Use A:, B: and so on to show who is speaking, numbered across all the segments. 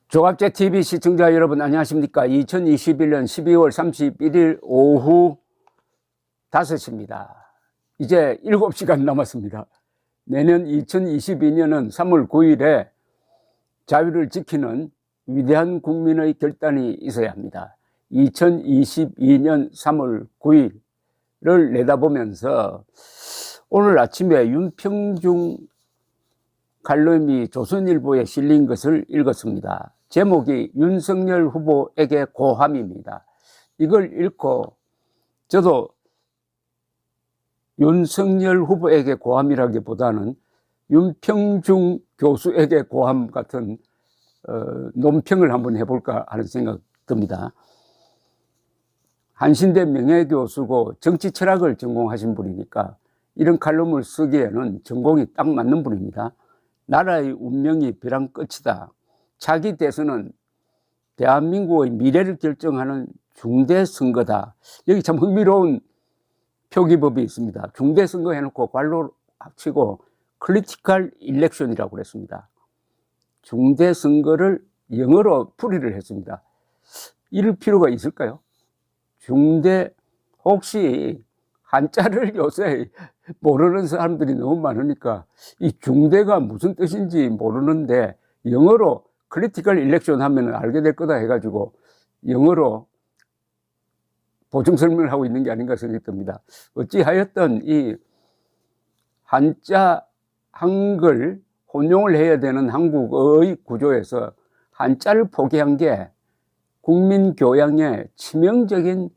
A: 조갑제 TV 시청자 여러분 안녕하십니까? 2021년 12월 31일 오후 5시입니다. 이제 7시간 남았습니다. 내년 2022년은 3월 9일에 자유를 지키는 위대한 국민의 결단이 있어야 합니다. 2022년 3월 9일을 내다보면서 오늘 아침에 윤평중 칼럼이 조선일보에 실린 것을 읽었습니다. 제목이 윤석열 후보에게 고함입니다. 이걸 읽고 저도 윤석열 후보에게 고함이라기보다는 윤평중 교수에게 고함 같은 논평을 한번 해볼까 하는 생각 듭니다. 한신대 명예교수고 정치 철학을 전공하신 분이니까 이런 칼럼을 쓰기에는 전공이 딱 맞는 분입니다. 나라의 운명이 벼랑 끝이다. 차기 대선은 대한민국의 미래를 결정하는 중대 선거다. 여기 참 흥미로운 표기법이 있습니다. 중대 선거 해놓고 괄호 합치고 critical election이라고 그랬습니다. 중대 선거를 영어로 풀이를 했습니다. 이럴 필요가 있을까요? 중대, 혹시 한자를 요새 모르는 사람들이 너무 많으니까 이 중대가 무슨 뜻인지 모르는데 영어로 크리티컬 일렉션 하면 알게 될 거다 해가지고 영어로 보충 설명을 하고 있는 게 아닌가 생각이 듭니다. 어찌하였든 이 한자, 한글 혼용을 해야 되는 한국의 구조에서 한자를 포기한 게 국민 교양에 치명적인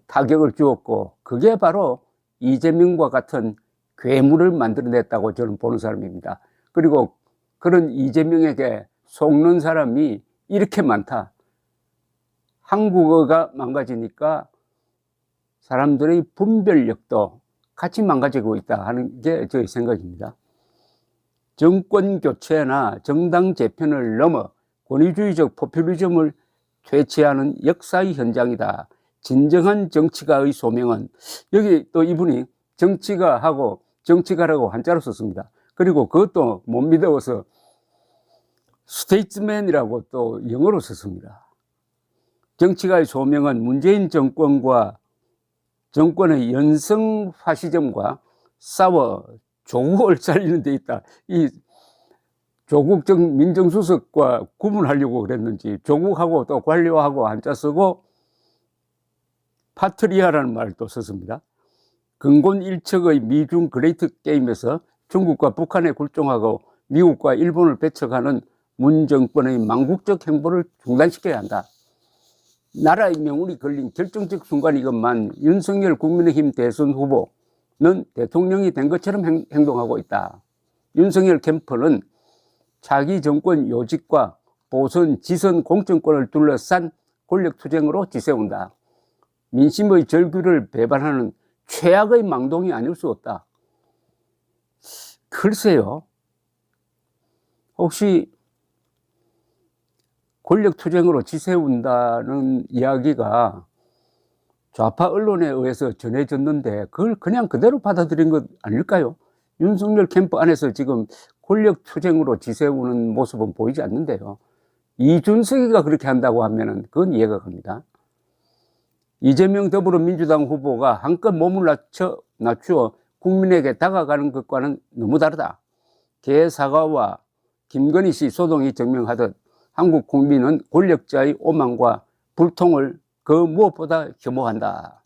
A: 타격을 주었고 그게 바로 이재명과 같은 괴물을 만들어냈다고 저는 보는 사람입니다. 그리고 그런 이재명에게 속는 사람이 이렇게 많다. 한국어가 망가지니까 사람들의 분별력도 같이 망가지고 있다 하는 게 저의 생각입니다. 정권 교체나 정당 재편을 넘어 권위주의적 포퓰리즘을 퇴치하는 역사의 현장이다. 진정한 정치가의 소명은, 여기 또 이분이 정치가하고 정치가라고 한자로 썼습니다. 그리고 그것도 못 믿어서 스테이트맨이라고 또 영어로 썼습니다. 정치가의 소명은 문재인 정권과 정권의 연성 파시즘과 싸워 조국을 살리는 데 있다. 이 조국 민정수석과 구분하려고 그랬는지 조국하고 또 관료하고 한자 쓰고 파트리아라는 말을 또 썼습니다. 근본 일척의 미중 그레이트 게임에서 중국과 북한에 굴종하고 미국과 일본을 배척하는 문 정권의 망국적 행보를 중단시켜야 한다. 나라의 명운이 걸린 결정적 순간이건만 윤석열 국민의힘 대선 후보는 대통령이 된 것처럼 행동하고 있다. 윤석열 캠프는 차기 정권 요직과 보선, 지선 공천권을 둘러싼 권력투쟁으로 지새운다. 민심의 절규를 배반하는 최악의 망동이 아닐 수 없다. 글쎄요. 혹시 권력투쟁으로 지새운다는 이야기가 좌파 언론에 의해서 전해졌는데 그걸 그냥 그대로 받아들인 것 아닐까요? 윤석열 캠프 안에서 지금 권력투쟁으로 지새우는 모습은 보이지 않는데요. 이준석이가 그렇게 한다고 하면 그건 이해가 갑니다. 이재명 더불어민주당 후보가 한껏 몸을 낮추어 국민에게 다가가는 것과는 너무 다르다. 개사과와 김건희 씨 소동이 증명하듯 한국 국민은 권력자의 오만과 불통을 그 무엇보다 혐오한다.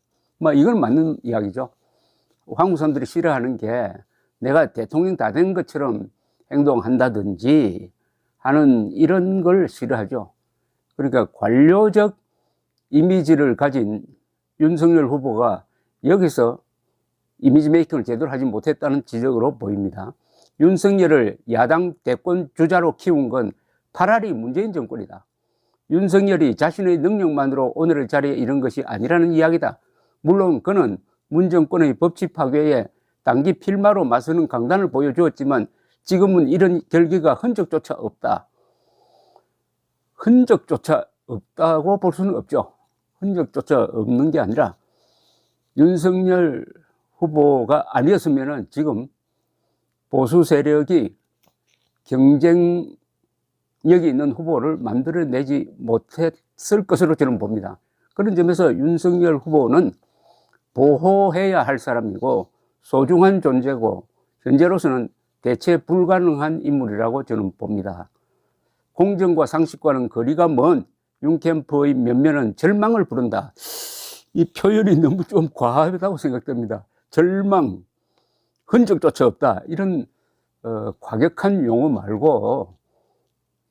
A: 이건 맞는 이야기죠. 한국 사람들이 싫어하는 게 내가 대통령 다 된 것처럼 행동한다든지 하는 이런 걸 싫어하죠. 그러니까 관료적 이미지를 가진 윤석열 후보가 여기서 이미지 메이킹을 제대로 하지 못했다는 지적으로 보입니다. 윤석열을 야당 대권 주자로 키운 건 차라리 문재인 정권이다. 윤석열이 자신의 능력만으로 오늘의 자리에 이른 것이 아니라는 이야기다. 물론 그는 문 정권의 법치 파괴에 단기 필마로 맞서는 강단을 보여주었지만 지금은 이런 결기가 흔적조차 없다. 흔적조차 없다고 볼 수는 없죠. 흔적조차 없는 게 아니라 윤석열 후보가 아니었으면 지금 보수 세력이 경쟁 여기 있는 후보를 만들어내지 못했을 것으로 저는 봅니다. 그런 점에서 윤석열 후보는 보호해야 할 사람이고 소중한 존재고 현재로서는 대체 불가능한 인물이라고 저는 봅니다. 공정과 상식과는 거리가 먼 윤캠프의 면면은 절망을 부른다. 이 표현이 너무 좀 과하다고 생각됩니다. 절망, 흔적조차 없다. 이런 과격한 용어 말고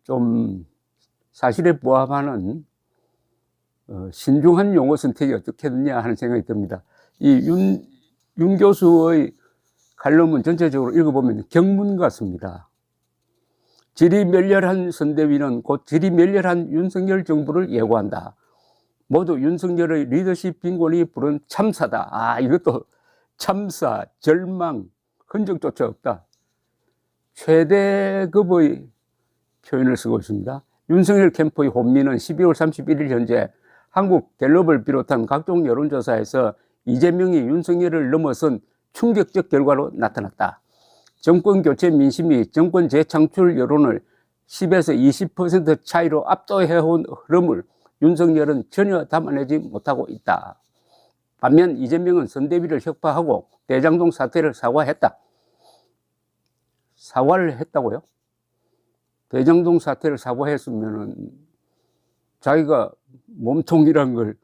A: 좀 사실에 부합하는 신중한 용어 선택이 어떻겠느냐 하는 생각이 듭니다. 이 윤 교수의 칼럼은 전체적으로 읽어보면 경문 같습니다. 질이 멸렬한 선대위는 곧 질이 멸렬한 윤석열 정부를 예고한다. 모두 윤석열의 리더십 빈곤이 부른 참사다. 이것도 참사, 절망, 흔적조차 없다. 최대급의 표현을 쓰고 있습니다. 윤석열 캠프의 혼미는 12월 31일 현재 한국 갤럽을 비롯한 각종 여론조사에서 이재명이 윤석열을 넘어선 충격적 결과로 나타났다. 정권 교체 민심이 정권 재창출 여론을 10에서 20% 차이로 압도해온 흐름을 윤석열은 전혀 담아내지 못하고 있다. 반면 이재명은 선대위를 혁파하고 대장동 사태를 사과했다. 사과를 했다고요? 대장동 사태를 사과했으면 자기가 몸통이란 걸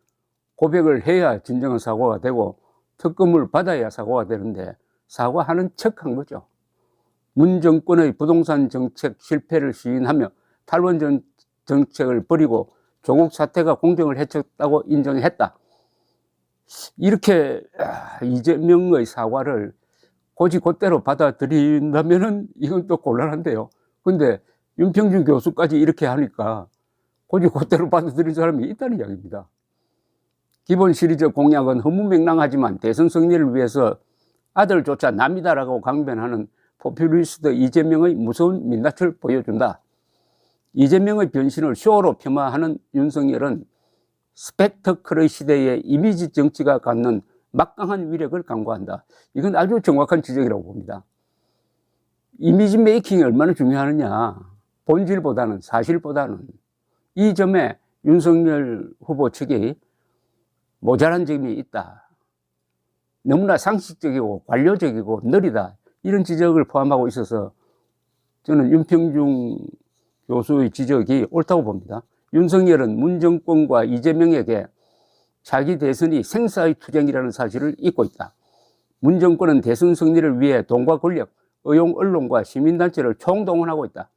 A: 고백을 해야 진정한 사과가 되고 특검을 받아야 사과가 되는데 사과하는 척한 거죠. 문 정권의 부동산 정책 실패를 시인하며 탈원 정책을 버리고 조국 사태가 공정을 해쳤다고 인정했다. 이렇게 이재명의 사과를 곧이곧대로 받아들인다면은 이건 또 곤란한데요. 근데 윤평준 교수까지 이렇게 하니까 곧이곧대로 받아들인 사람이 있다는 이야기입니다. 기본 시리즈 공약은 허무맹랑하지만 대선 승리를 위해서 아들조차 남이다라고 강변하는 포퓰리스트 이재명의 무서운 민낯을 보여준다. 이재명의 변신을 쇼로 폄하하는 윤석열은 스펙터클의 시대에 이미지 정치가 갖는 막강한 위력을 강구한다. 이건 아주 정확한 지적이라고 봅니다. 이미지 메이킹이 얼마나 중요하느냐. 본질보다는 사실보다는 이 점에 윤석열 후보 측이 모자란 점이 있다. 너무나 상식적이고 관료적이고 느리다. 이런 지적을 포함하고 있어서 저는 윤평중 교수의 지적이 옳다고 봅니다. 윤석열은 문 정권과 이재명에게 자기 대선이 생사의 투쟁이라는 사실을 잊고 있다. 문 정권은 대선 승리를 위해 돈과 권력, 의용 언론과 시민단체를 총동원하고 있다.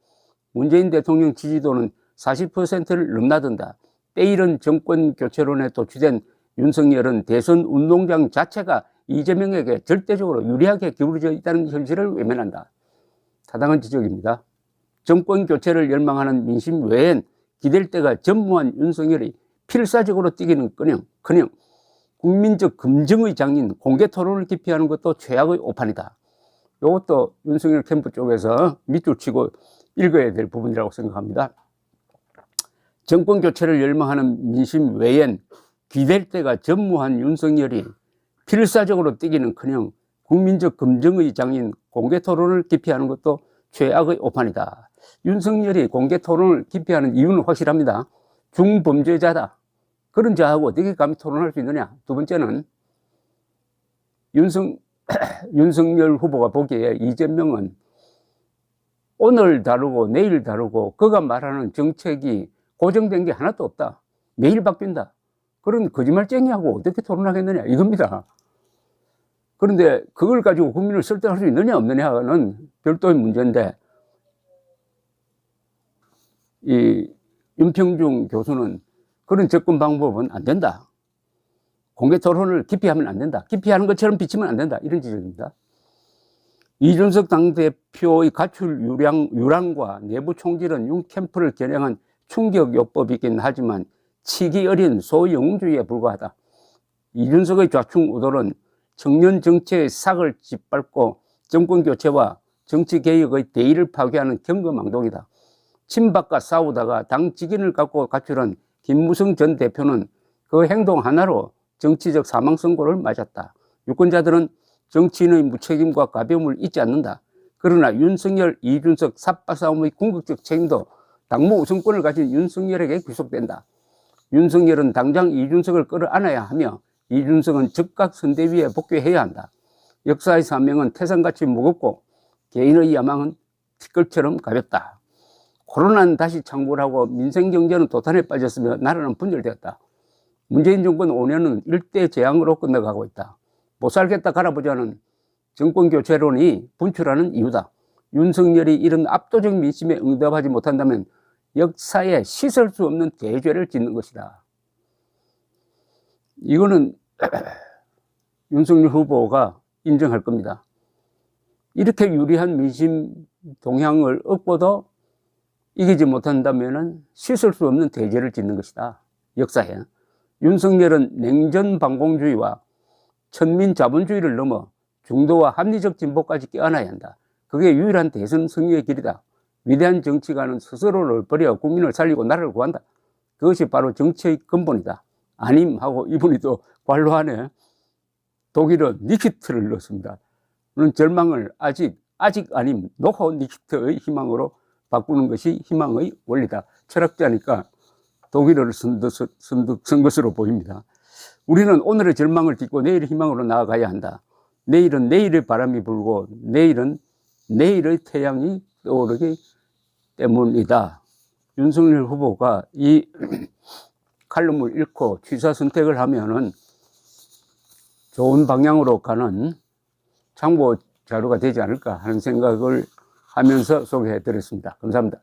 A: 문재인 대통령 지지도는 40%를 넘나든다. 때이른 정권 교체론에 도취된 윤석열은 대선 운동장 자체가 이재명에게 절대적으로 유리하게 기울어져 있다는 현실을 외면한다. 타당한 지적입니다. 정권 교체를 열망하는 민심 외엔 기댈 데가 전무한 윤석열이 필사적으로 뛰기는커녕 국민적 검증의 장인 공개 토론을 기피하는 것도 최악의 오판이다. 이것도 윤석열 캠프 쪽에서 밑줄 치고 읽어야 될 부분이라고 생각합니다. 정권 교체를 열망하는 민심 외엔 기댈 데가 전무한 윤석열이 필사적으로 뛰기는커녕 국민적 검증의 장인 공개 토론을 기피하는 것도 최악의 오판이다. 윤석열이 공개 토론을 기피하는 이유는 확실합니다. 중범죄자다. 그런 자하고 어떻게 감히 토론할 수 있느냐. 두 번째는 윤석열 후보가 보기에 이재명은 오늘 다르고 내일 다르고 그가 말하는 정책이 고정된 게 하나도 없다. 매일 바뀐다. 그런 거짓말쟁이하고 어떻게 토론하겠느냐 이겁니다. 그런데 그걸 가지고 국민을 설득할 수 있느냐 없느냐는 별도의 문제인데 이 윤평중 교수는 그런 접근 방법은 안 된다. 공개 토론을 기피하면 안 된다. 기피하는 것처럼 비치면 안 된다. 이런 지적입니다. 이준석 당대표의 가출 유랑과 내부 총질은 윤 캠프를 겨냥한 충격요법이긴 하지만 치기 어린 소영웅주의에 불과하다. 이준석의 좌충우돌은 청년 정치의 삭을 짓밟고 정권 교체와 정치 개혁의 대의를 파괴하는 경거망동이다. 친박과 싸우다가 당 직인을 갖고 가출한 김무성 전 대표는 그 행동 하나로 정치적 사망 선고를 맞았다. 유권자들은 정치인의 무책임과 가벼움을 잊지 않는다. 그러나 윤석열, 이준석 삽바싸움의 궁극적 책임도 당무 우선권을 가진 윤석열에게 귀속된다. 윤석열은 당장 이준석을 끌어안아야 하며 이준석은 즉각 선대위에 복귀해야 한다. 역사의 사명은 태산같이 무겁고 개인의 야망은 티끌처럼 가볍다. 코로나는 다시 창궐하고 민생경제는 도탄에 빠졌으며 나라는 분열되었다. 문재인 정권 5년은 일대 재앙으로 끝나가고 있다. 못 살겠다 갈아보자는 정권교체론이 분출하는 이유다. 윤석열이 이런 압도적 민심에 응답하지 못한다면 역사에 씻을 수 없는 대죄를 짓는 것이다. 이거는 윤석열 후보가 인정할 겁니다. 이렇게 유리한 민심 동향을 얻고도 이기지 못한다면 씻을 수 없는 대죄를 짓는 것이다. 역사에. 윤석열은 냉전 반공주의와 천민 자본주의를 넘어 중도와 합리적 진보까지 껴안아야 한다. 그게 유일한 대선 승리의 길이다. 위대한 정치가는 스스로를 버려 국민을 살리고 나라를 구한다. 그것이 바로 정치의 근본이다. 아님 하고 이분이 또 관로 안에 독일어 니키트를 넣었습니다. 그런 절망을 아직 아님 노호 니키트의 희망으로 바꾸는 것이 희망의 원리다. 철학자니까 독일어를 쓴 것으로 보입니다. 우리는 오늘의 절망을 딛고 내일의 희망으로 나아가야 한다. 내일은 내일의 바람이 불고 내일은 내일의 태양이 떠오르기 때문이다. 윤석열 후보가 이 칼럼을 읽고 취사 선택을 하면은 좋은 방향으로 가는 참고 자료가 되지 않을까 하는 생각을 하면서 소개해 드렸습니다. 감사합니다.